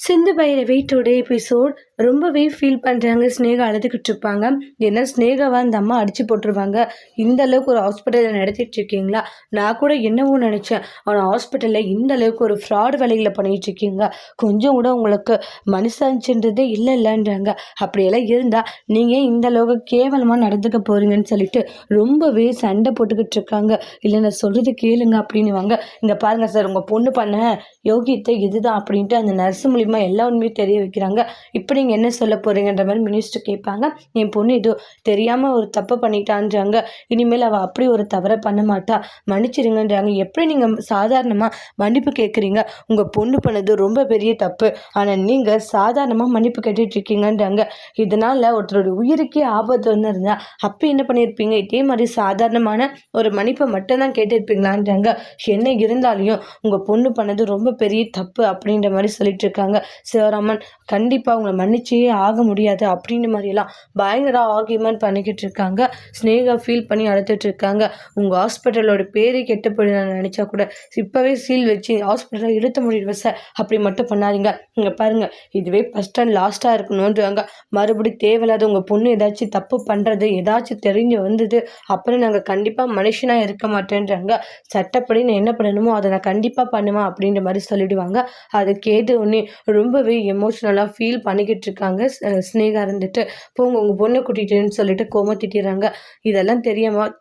Sindhu Bhairavi today episode ரொம்பவே feel பண்ணுறாங்க. ஸ்னேகா அழுதுகிட்டு இருப்பாங்க. ஏன்னா ஸ்னேகாவை அந்த அம்மா அடிச்சு போட்டுருவாங்க. இந்த அளவுக்கு ஒரு ஹாஸ்பிட்டலில் நடத்திட்டு இருக்கீங்களா? நான் கூட என்னவோ நினச்சேன். ஆனால் ஹாஸ்பிட்டலில் இந்த அளவுக்கு ஒரு ஃப்ராட் வேலைகளை பண்ணிட்டு இருக்கீங்க. கொஞ்சம் கூட உங்களுக்கு மனசாட்சின்றதே இல்லைன்றாங்க. அப்படியெல்லாம் இருந்தால் நீங்கள் இந்த அளவுக்கு கேவலமாக நடந்துக்க போகிறீங்கன்னு சொல்லிட்டு ரொம்பவே சண்டை போட்டுக்கிட்டு இருக்காங்க. இல்லை நான் சொல்கிறது கேளுங்க அப்படின்னுவாங்க. இங்கே பாருங்கள் சார், உங்கள் பொண்ணு பண்ண யோகியத்தை இதுதான் அப்படின்ட்டு அந்த நர்ஸு மூலிமா எல்லா உண்மையும் தெரிய வைக்கிறாங்க. இப்போ நீங்கள் என்ன சொல்ல போகிறீங்கன்ற மாதிரி மினிஸ்டர் கேட்பாங்க. என் பொண்ணு ஏதோ தெரியாமல் ஒரு தப்பு பண்ணிட்டான்றாங்க. இனிமேல் அவள் அப்படி ஒரு தவறை பண்ண மாட்டா, மன்னிச்சிருங்கன்றாங்க. எப்படி நீங்கள் சாதாரணமாக மன்னிப்பு கேட்குறீங்க? உங்கள் பொண்ணு பண்ணது ரொம்ப பெரிய தப்பு, ஆனால் நீங்கள் சாதாரணமாக மன்னிப்பு கேட்டுட்ருக்கீங்கன்றாங்க. இதனால் ஒருத்தருடைய உயிருக்கே ஆபத்து வந்துருந்தா அப்போ என்ன பண்ணியிருப்பீங்க? இதே மாதிரி சாதாரணமான ஒரு மன்னிப்பை மட்டும்தான் கேட்டிருப்பீங்களான்றாங்க. என்ன இருந்தாலையும் உங்கள் பொண்ணு பண்ணது ரொம்ப பெரிய தப்பு அப்படின்ற மாதிரி சொல்லிட்டு இருக்காங்க. சிவராமன் கண்டிப்பாக உங்களை மன்னிச்சே ஆக முடியாது அப்படின்ற மாதிரிலாம் பயங்கர ஆர்கியூமெண்ட் பண்ணிக்கிட்டு இருக்காங்க. ஸ்னேகா ஃபீல் பண்ணி அழுத்துட்டு இருக்காங்க. உங்கள் ஹாஸ்பிட்டலோட பேரை கெட்டு போய் நான் நினச்சா கூட இப்போவே சீல் வச்சு ஹாஸ்பிட்டலில் இழுத்த முடியும் சார். அப்படி மட்டும் பண்ணாதீங்க. இங்கே பாருங்கள், இதுவே ஃபஸ்ட் அண்ட் லாஸ்ட்டாக இருக்கணுன்றாங்க. மறுபடி தேவையில்லாத உங்கள் பொண்ணு ஏதாச்சும் தப்பு பண்ணுறது ஏதாச்சும் தெரிஞ்சு வந்தது அப்புறம் நாங்கள் கண்டிப்பாக மனுஷனாக இருக்க மாட்டேன்றாங்க. சட்டப்படி நான் என்ன பண்ணணுமோ அதை நான் கண்டிப்பாக பண்ணுவேன் அப்படின்ற மாதிரி சொல்லிடுவாங்க. அதை கேட்டு உடனே ரொம்பவே எமோஷ்னலாக ஃபீல் பண்ணிக்கிட்டு இருக்காங்க. ஸ்னேகா இருந்துட்டு போங்க உங்கள் பொண்ணை கூட்டிகிட்டுன்னு சொல்லிட்டு கோம திட்டிடுறாங்க. இதெல்லாம் தெரியாமல்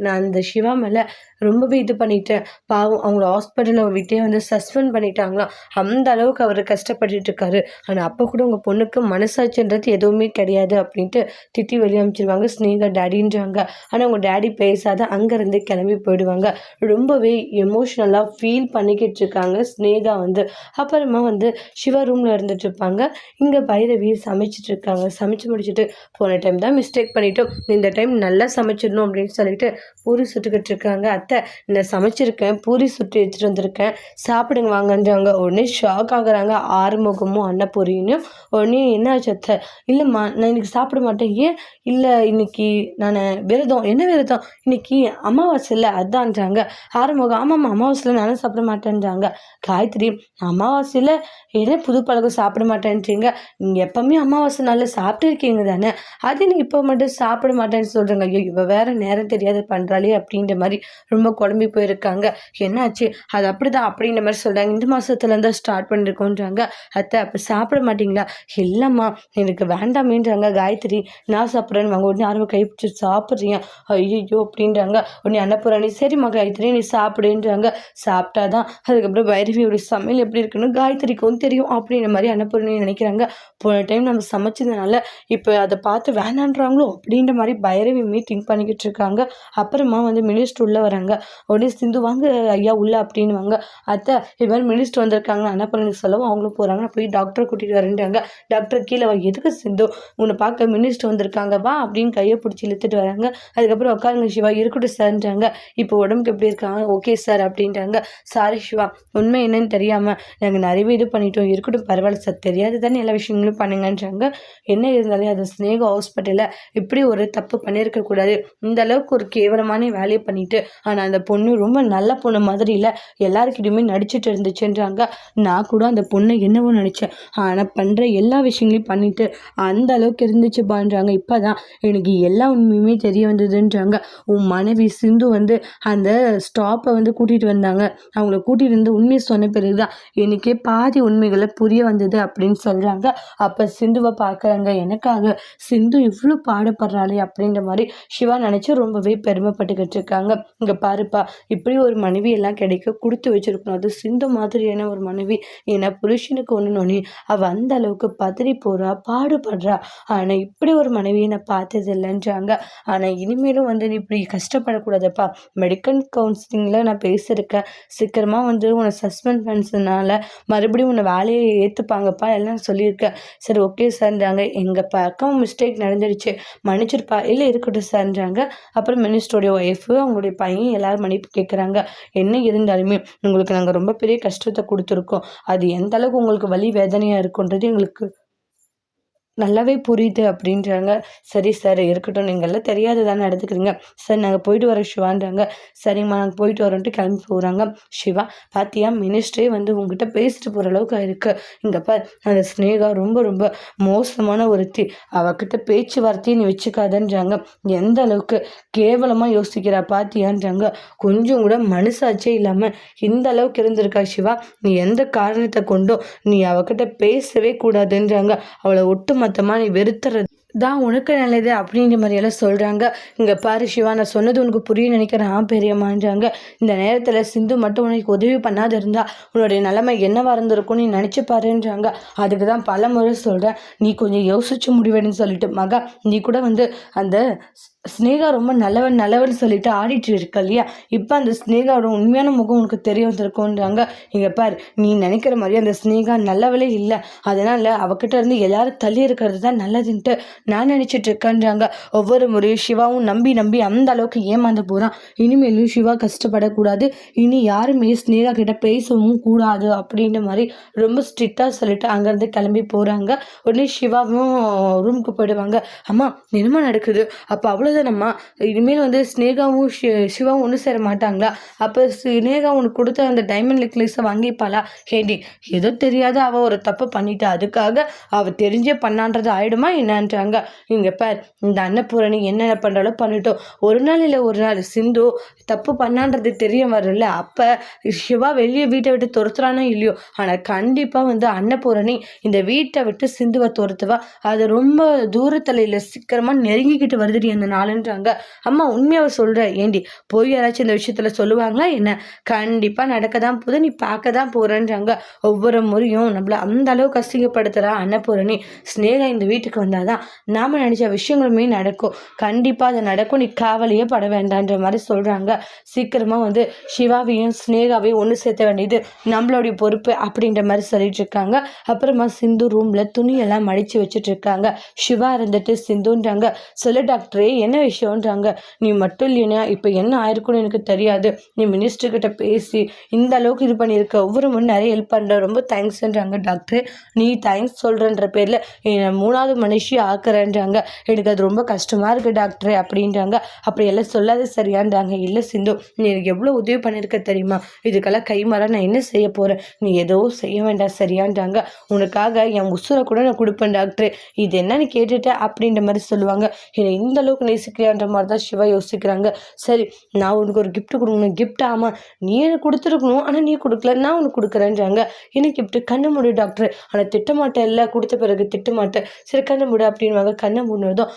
நான் அந்த சிவா மேலே ரொம்பவே இது பண்ணிட்டேன். பாவம் அவங்கள ஹாஸ்பிட்டலில் விட்டே வந்து சஸ்பெண்ட் பண்ணிட்டாங்களாம். அந்த அளவுக்கு அவர் கஷ்டப்பட்டுட்டு இருக்காரு. ஆனால் அப்போ கூட உங்கள் பொண்ணுக்கு மனசாட்சின்றது எதுவுமே கிடையாது அப்படின்ட்டு திட்டி வெளியே அமைச்சிருவாங்க. ஸ்னேகா டேடின்றாங்க. ஆனால் உங்கள் டேடி பேசாத அங்கேருந்து கிளம்பி போயிடுவாங்க. ரொம்பவே எமோஷ்னலாக ஃபீல் பண்ணிக்கிட்டு இருக்காங்க ஸ்னேகா வந்து. அப்புறமா வந்து சிவா ரூமில் இருந்துட்டு இருப்பாங்க. இங்கே பைரவி சமைச்சிட்டு இருக்காங்க. சமைச்சு முடிச்சுட்டு போன டைம் தான் மிஸ்டேக் பண்ணிட்டோம், இந்த டைம் நல்லா சமைச்சிடணும் அப்படின்னு சொல்லிட்டு பூரி சுட்டுக்கிட்டு இருக்காங்க. அத்தை நான் சமைச்சிருக்கேன், பூரி சுட்டு எடுத்துகிட்டு வந்திருக்கேன், சாப்பிடுங்க வாங்கன்றாங்க. உடனே ஷாக் ஆகுறாங்க ஆறுமுகமும் அன்னபூரியும். உடனே என்ன ஆச்சு அத்தை? இல்லைம்மா நான் இன்னைக்கு சாப்பிட மாட்டேன். ஏன்? இல்லை இன்னைக்கு நான் விரதம். என்ன விரதம்? இன்னைக்கு அமாவாசை இல்லை அதான்றாங்க. ஆறுமுகம் ஆமாம்மா அமாவாசையில் நானும் சாப்பிட மாட்டேன்றாங்க. காயத்ரி அமாவாசையில் ஏன்னா புது பழக்கம் சாப்பிட மாட்டேன்றீங்க, நீங்கள் எப்போவுமே அமாவாசை நாளில் சாப்பிட்டுருக்கீங்க தானே, அது நீங்கள் இப்போ மட்டும் சாப்பிட மாட்டேன்னு சொல்கிறேங்க. ஐயோ இவ வேறு நேரம் தெரியாது பண்ணுறாளே அப்படின்ற மாதிரி ரொம்ப குழம்பி போயிருக்காங்க. என்னாச்சு? அது அப்படி தான் அப்படின்ற மாதிரி சொல்கிறாங்க. இந்த மாதத்துலேருந்து ஸ்டார்ட் பண்ணியிருக்கோன்றாங்க. அத்தை அப்போ சாப்பிட மாட்டிங்களா? இல்லைம்மா எனக்கு வேண்டாமேன்றாங்க. காயத்ரி நான் சாப்பிட்றேன்னு வாங்க. உடனே யாரும் கை பிடிச்சி சாப்பிட்றீங்க ஐயோ அப்படின்றாங்க. உடனே அன்னபூரணி சரிம்மா காயத்ரி நீ சாப்பிடுன்றாங்க. சாப்பிட்டாதான் அதுக்கப்புறம் பைரவியோட சமையல் எப்படி இருக்குன்னு காயத்ரிக்கும் தெரியும் அப்படின்ற மாதிரி அன்னபூரணி நினைக்கிறாங்க. போன டைம் நம்ம சமைச்சதுனால இப்போ அதை பார்த்து வேணான்றாங்களோ அப்படின்ற மாதிரி பைரவியுமே திங்க் பண்ணிக்கிட்டு இருக்காங்க. அப்புறமா வந்து மினிஸ்டர் உள்ளே வராங்க. உடனே சிந்து வாங்க ஐயா உள்ள அப்படின்வாங்க. அத்தை இது மாதிரி மினிஸ்டர் வந்திருக்காங்க அன்னபூரணி சொல்லவும் அவங்களும் போகிறாங்க. போய் டாக்டரை கூட்டிகிட்டு வரேன்றாங்க. டாக்டர் கீழே வா. எதுக்கு சிந்து? உன்னை பார்க்க மினிஸ்டர் வந்திருக்காங்க வா அப்படின்னு கையை பிடிச்சி இழுத்துட்டு வராங்க. அதுக்கப்புறம் உட்காருங்க சிவா. இருக்கட்டும் சார்ன்றாங்க. இப்போ உடம்புக்கு எப்படி இருக்காங்க? ஓகே சார் அப்படின்றாங்க. சாரி சிவா, உண்மை என்னன்னு தெரியாமல் நாங்கள் நிறையவே இது பண்ணிட்டோம். இருக்கட்டும் பரவாயில்ல சார், தெரியாது தானே எல்லா விஷயங்களும் பண்ணுங்கன்றாங்க. என்ன இருந்தாலும் அது ஸ்னேகா ஹாஸ்பிட்டலில் இப்படி ஒரு தப்பு பண்ணியிருக்கக்கூடாது. இந்த அளவுக்கு ஒரு கேவலமான வேலையை பண்ணிட்டு ஆனால் அந்த பொண்ணு ரொம்ப நல்ல பொண்ணு மாதிரி இல்லை, எல்லாருக்கிட்டையுமே நடிச்சிட்டு இருந்துச்சுன்றாங்க. நான் கூட அந்த பொண்ணை என்னவோ நினச்சேன், ஆனால் பண்ணுற எல்லா விஷயங்களையும் பண்ணிட்டு அந்த அளவுக்கு இருந்துச்சு பண்ணுறாங்க. இப்போ தான் எனக்கு எல்லா உண்மையுமே தெரிய வந்ததுன்றாங்க. உன் மனைவி சிந்து வந்து அந்த ஸ்டாப்பை வந்து கூட்டிகிட்டு வந்தாங்க. அவங்கள கூட்டிகிட்டு வந்து உண்மையை சொன்ன பிறகு தான் எனக்கே பாதி உண்மைகளை புரிய வந்தது அப்படின்னு சொல்கிறாங்க. அப்போ சிந்துவை பார்க்குறாங்க. எனக்காக சிந்து இவ்வளோ பாடுபடுறாளே அப்படின்ற மாதிரி சிவா நினச்சி ரொம்பவே பெருமைப்பட்டுக்கிட்டு இருக்காங்க. இங்கே பாருப்பா, இப்படி ஒரு மனைவி எல்லாம் கிடைக்க கொடுத்து வச்சிருக்கணும். அது சிந்து மாதிரியான ஒரு மனைவி. ஏன்னா புருஷனுக்கு ஒன்றுனோடனே அவள் அந்த அளவுக்கு பதறி போகிறா, பாடுபடுறா. ஆனால் இப்படி ஒரு மனைவியை நான் பார்த்தது இல்லைன்றாங்க. ஆனால் இனிமேலும் வந்து நீ இப்படி கஷ்டப்படக்கூடாதுப்பா. மெடிக்கல் கவுன்சிலிங்கில் நான் பேசியிருக்கேன். சீக்கிரமாக வந்து உன்னை சஸ்பெண்ட் பண்ணதுனால மறுபடியும் உன்னை வேலையை ஏற்றுப்பாங்கப்பா எல்லாம் சொல்லியிருக்கேன். சரி ஓகே சார்ன்றாங்க. எங்கள் பக்கம் மிஸ்டேக் நடந்துடுச்சு, மன்னிச்சிருப்பா. இல்லை இருக்கட்டும் சார்ன்றாங்க. அப்புறம் மினிஸ்டருடைய ஒய்ஃபு அவங்களுடைய பையன் எல்லோரும் மன்னிப்பு கேட்குறாங்க. என்ன இருந்தாலுமே உங்களுக்கு நாங்கள் ரொம்ப பெரிய கஷ்டத்தை கொடுத்துருக்கோம். அது எந்த அளவுக்கு உங்களுக்கு வலி வேதனையாக இருக்குன்றது எங்களுக்கு நல்லாவே புரியுது அப்படின்றாங்க. சரி சார் இருக்கட்டும். நீங்கள்லாம் தெரியாது தானே எடுத்துக்கிறீங்க. சரி நாங்கள் போயிட்டு வரோம் சிவான்றாங்க. சரிம்மா நாங்கள் போயிட்டு வரோன்ட்டு கிளம்பி போகிறாங்க. சிவா பாத்தியா மினிஸ்ட்ரே வந்து உங்ககிட்ட பேசிட்டு போகிற அளவுக்கு இருக்கு. இங்கே பார் அந்த ஸ்னேகா ரொம்ப ரொம்ப மோசமான ஒருத்தி. அவகிட்ட பேச்சுவார்த்தையை நீ வச்சுக்காதன்றாங்க. எந்த அளவுக்கு கேவலமாக யோசிக்கிறா பாத்தியான்றாங்க. கொஞ்சம் கூட மனசாட்சியே இல்லாமல் இந்த அளவுக்கு இருந்திருக்கா சிவா. நீ எந்த காரணத்தை கொண்டும் நீ அவகிட்ட பேசவே கூடாதுன்றாங்க. அவளை ஒட்டு மொத்தமாக நீ வெறுத்துறது தான் உனக்கு நல்லது அப்படின்ற மாதிரியெல்லாம் சொல்கிறாங்க. இங்கே பாரு சிவா நான் சொன்னது உனக்கு புரிய நினைக்கிறேன் பெரியம்மான்றாங்க. இந்த நேரத்தில் சிந்து மட்டும் உனக்கு உதவி பண்ணாது இருந்தா உன்னுடைய நிலைமை என்னவா இருந்திருக்கும் நீ நினச்சி பாருன்றாங்க. அதுக்கு தான் பல முறை சொல்கிறேன் நீ கொஞ்சம் யோசிச்சு முடிவேன்னு சொல்லிட்டு மகா நீ கூட வந்து அந்த ஸ்னேகா ரொம்ப நல்லவன் சொல்லிட்டு ஆடிட்டு இருக்க இல்லையா. இப்போ அந்த ஸ்னேகாவோட உண்மையான முகம் உனக்கு தெரிய வந்திருக்கோன்றாங்க. இங்கே பார் நீ நினைக்கிற மாதிரி அந்த ஸ்னேகா நல்லவளே இல்லை. அதனால் அவகிட்ட இருந்து எல்லாரும் தள்ளி இருக்கிறது தான் நல்லதுன்ட்டு நான் நினச்சிட்டு இருக்கேன்றாங்க. ஒவ்வொரு முறையும் சிவாவும் நம்பி நம்பி அந்த அளவுக்கு ஏமாந்து போகிறான். இனிமேலும் சிவா கஷ்டப்படக்கூடாது. இனி யாருமே ஸ்னேகா கிட்ட பேசவும் கூடாது அப்படின்ற மாதிரி ரொம்ப ஸ்ட்ரிக்டாக சொல்லிட்டு அங்கேருந்து கிளம்பி போகிறாங்க. உடனே சிவாவும் ரூமுக்கு போயிடுவாங்க. அம்மா என்னமா நடக்குது? அப்போ அவ்வளோதானம்மா இனிமேல் வந்து ஸ்னேகாவும் சிவாவும் ஒன்று சேர மாட்டாங்களா? அப்போ ஸ்னேகா உனக்கு கொடுத்த அந்த டைமண்ட் நெக்லஸை வாங்கிப்பாளா? ஹேண்டி ஏதோ தெரியாத அவள் ஒரு தப்பு பண்ணிட்டா அதுக்காக அவள் தெரிஞ்சே பண்ணான்றது ஆயிடுமா என்னன்றாங்க. இங்கே பார் இந்த அன்னபூரணி என்னென்ன பண்ணுறாலோ பண்ணிட்டோம். ஒரு நாள் இல்லை ஒரு நாள் சிந்து தப்பு பண்ணான்றது தெரிய வரல. அப்போ சிவா வெளியே வீட்டை விட்டு துரத்துறானோ இல்லையோ ஆனால் கண்டிப்பாக வந்து அன்னபூரணி இந்த வீட்டை விட்டு சிந்துவை துரத்துவா. அது ரொம்ப தூரத்தில் இல்லை சீக்கிரமாக நெருங்கிக்கிட்டு வருதுடி அந்த நாளுன்றாங்க. அம்மா உண்மையாக சொல்கிற ஏண்டி போய் யாராச்சும் இந்த விஷயத்தில் சொல்லுவாங்களா என்ன? கண்டிப்பாக நடக்க தான் போகுது நீ பார்க்க தான் போகிறேன்றாங்க. ஒவ்வொரு முறையும் நம்மளை அந்த அளவுக்கு அசிங்கப்படுத்துகிறா அன்னபூரணி. ஸ்னேகா இந்த வீட்டுக்கு வந்தாதான் நாம் நினச்ச விஷயங்களுமே நடக்கும். கண்டிப்பாக அது நடக்கும். நீ காவலையே பட வேண்டான்ற மாதிரி சொல்கிறாங்க. சீக்கிரமாக வந்து சிவாவையும் ஸ்னேகாவையும் ஒன்று சேர்த்த வேண்டியது நம்மளுடைய பொறுப்பு அப்படின்ற மாதிரி சொல்லிட்டு இருக்காங்க. அப்புறமா சிந்து ரூமில் துணியெல்லாம் மடித்து வச்சுட்டு இருக்காங்க. சிவா இருந்துட்டு சிந்துன்றாங்க. சொல்லு டாக்டரே என்ன விஷயம்ன்றாங்க. நீ மட்டும் இல்லையா இப்போ என்ன ஆயிருக்குன்னு எனக்கு தெரியாது. நீ மினிஸ்டர்கிட்ட பேசி இந்த அளவுக்கு இது பண்ணியிருக்க ஒவ்வொரு முறை நிறைய ஹெல்ப் பண்ணுற ரொம்ப தேங்க்ஸ்ன்றாங்க. டாக்டர் நீ தேங்க்ஸ் சொல்கிறன்ற பேரில் மூணாவது மனுஷி ஆக்குறேன்றாங்க. எனக்கு அது ரொம்ப கஷ்டமாக இருக்குது டாக்டர் அப்படின்றாங்க. அப்படி எல்லாம் சொல்லாத சரியான்றாங்க. இல்லை சிந்து நீ எனக்கு எவ்வளோ உதவி பண்ணியிருக்க தெரியுமா? இதுக்கெல்லாம் கைமாற நான் என்ன செய்ய போகிறேன்? நீ ஏதோ செய்ய வேண்டாம் சரியான்றாங்க. உனக்காக என் உசுரை கூட நான் கொடுப்பேன் டாக்டர். இது என்னன்னு கேட்டுட்டேன் அப்படின்ற மாதிரி சொல்லுவாங்க. என்னை இந்த அளவுக்கு நேசிக்கிறியான்ற மாதிரி தான் சிவா யோசிக்கிறாங்க. சரி நான் உனக்கு ஒரு கிஃப்ட் கொடுக்கணும். கிஃப்ட் ஆமாம் நீ எனக்கு கொடுத்துருக்கணும் ஆனால் நீ கொடுக்கல நான் உனக்கு கொடுக்குறேன்றாங்க. என்ன கிஃப்ட்? கண்ணை மூடு டாக்டர். ஆனால் திட்டமாட்டேன் இல்லை கொடுத்த பிறகு திட்டமாட்டேன். சரி கண்ணை மூடு அப்படின்வாங்க. கண்ணை மூடினதும்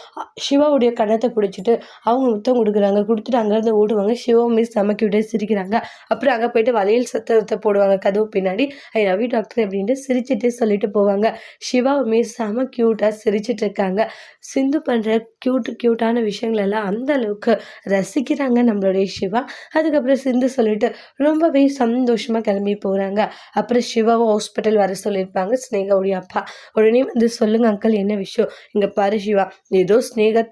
சிவாவுடைய கண்ணத்தை பிடிச்சிட்டு அவங்க முத்தம் கொடுக்குறாங்க. கொடுத்துட்டு அங்கேருந்து ஓடுவாங்க. சிவம் மிஸ் நமக்கு விட சிரிக்கிறாங்க. அப்புறம் அங்கே போயிட்டு வளையல் சத்தத்தை போடுவாங்க கதவு பின்னாடி. ஐ லவ் யூ டாக்டர் அப்படின்ட்டு சிரிச்சுட்டே சொல்லிட்டு போவாங்க. சிவா மிஸ் செம க்யூட்டாக சிரிச்சிட்டு இருக்காங்க. சிந்து பண்ணுற க்யூட்டான விஷயங்கள் எல்லாம் அந்த அளவுக்கு ரசிக்கிறாங்க நம்மளுடைய சிவா. அதுக்கப்புறம் சிந்து சொல்லிட்டு ரொம்பவே சந்தோஷமாக கிளம்பி போகிறாங்க. அப்புறம் சிவாவை ஹாஸ்பிட்டல் வர சொல்லியிருப்பாங்க ஸ்னேகாவுடைய அப்பா. உடனே வந்து சொல்லுங்க அங்கிள் என்ன விஷயம்? இங்கே பாரு சிவா ஏதோ ஸ்னேகா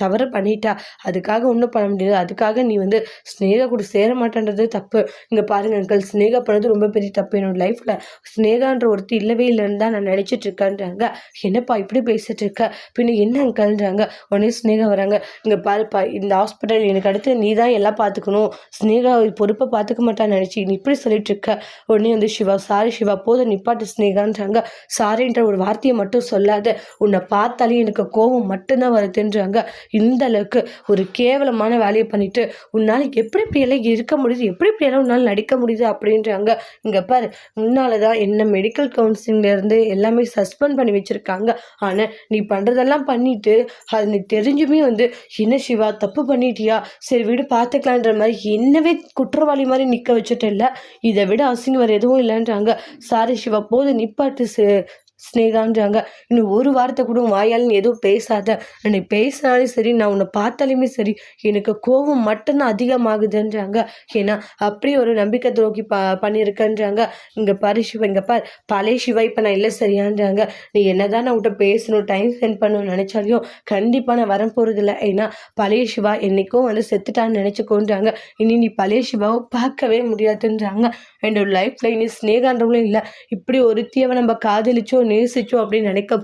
தவறு பண்ணிட்டா அதுக்காக ஒன்றும் பண்ண முடியாது. அதுக்காக நீ வந்து ஸ்னேகா கூட சேர மாட்டேன்றது தப்பு. இங்கே பாருங்க அங்கிள் ஸ்னேகா பண்ணது ரொம்ப பெரிய தப்பு. என்னோட லைஃப்பில் ஸ்னேகான்ற ஒருத்தி இல்லவே இல்லைன்னு தான் நான் நினச்சிட்டு இருக்கேன்றாங்க. என்னப்பா இப்படி பேசிட்டு இருக்க? பின்ன என்ன அங்கிள்ன்றாங்க. உடனே ஸ்னேகா வராங்க. இங்கே பாருப்பா இந்த ஹாஸ்பிட்டல் எனக்கு அடுத்து நீ தான் எல்லாம் பார்த்துக்கணும். ஸ்னேகா பொறுப்பை பார்த்துக்க மாட்டான்னு நினச்சி நீ இப்படி சொல்லிட்டு இருக்க. உடனே வந்து சிவா சாரி சிவா போதும் நிப்பாட்டு ஸ்னேகான்றாங்க. சாரின்ற ஒரு வார்த்தையை மட்டும் சொல்லாத. உன்னை பார்த்தாலே எனக்கு கோபம் மட்டும்தான் வருதுன்றாங்க. இந்த அளவுக்கு ஒரு கேவலமான வேலையை பண்ணிட்டு உன்னால் எப்படி இப்படியெல்லாம் இருக்க முடியுது? எப்படி இப்படியெல்லாம் உன்னால் நடிக்க முடியுது அப்படின்றாங்க. இங்கே பாரு முன்னால தான் என்ன மெடிக்கல் கவுன்சிலிங்லேருந்து எல்லாமே சஸ்பெண்ட் பண்ணி வச்சுருக்காங்க. ஆனால் நீ பண்ணுறதெல்லாம் பண்ணிட்டு அது நீ தெரிஞ்சுமே வந்து என்ன சிவா தப்பு பண்ணிட்டியா சரி வீடு பார்த்துக்கலான்ற மாதிரி என்னவே குற்றவாளி மாதிரி நிற்க வச்சுட்டு இல்லை. இதை விட அசிங்கம் வேறு எதுவும் இல்லைன்றாங்க. சாரி சிவா போது நிப்பாட்டு ஸ்னேகான்றாங்க. இன்னும் ஒரு வார்த்தை கூட வாயாலும் எதுவும் பேசாத. நீ பேசினாலும் சரி நான் உன்னை பார்த்தாலுமே சரி எனக்கு கோபம் மட்டும்தான் அதிகமாகுதுன்றாங்க. ஏன்னா அப்படி ஒரு நம்பிக்கை துரோகி பண்ணியிருக்கேன்றாங்க. இங்கே பாரு சிவா இங்கே பார் பழைய சிவா இப்போ நான் இல்லை சரியான்றாங்க. நீ என்னதான் நான் உன்கிட்ட பேசணும் டைம் ஸ்பெண்ட் பண்ணணும்னு நினச்சாலையும் கண்டிப்பாக நான் வர போகிறதில்ல. ஏன்னா பழைய சிவா என்றைக்கும் வந்து செத்துட்டான்னு நினச்சிக்கோன்றாங்க. இனி நீ பழைய சிவாவை பார்க்கவே முடியாதுன்றாங்க. என்னோட லைஃப்பில் இனி ஸ்னேகான்றவங்களும் இல்லை. இப்படி ஒருத்தியவை நம்ம காதலிச்சோ நேசிச்சோம் அப்படின்னு நினைக்க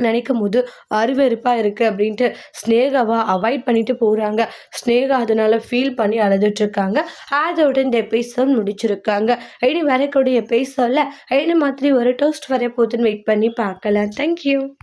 நினைக்கும் போது அருவெருப்பாக இருக்குது அப்படின்ட்டு ஸ்னேகாவை அவாய்ட் பண்ணிட்டு போகிறாங்க. ஸ்னேகா அதனால ஃபீல் பண்ணி அழுதுட்ருக்காங்க. அதோட இந்த எபிசோட் முடிச்சிருக்காங்க. இனி வரக்கூடிய எபிசோடில் என்ன மாதிரி ஒரு டோஸ்ட் வர போகுதுன்னு வெயிட் பண்ணி பார்க்கலாம். தேங்க்யூ.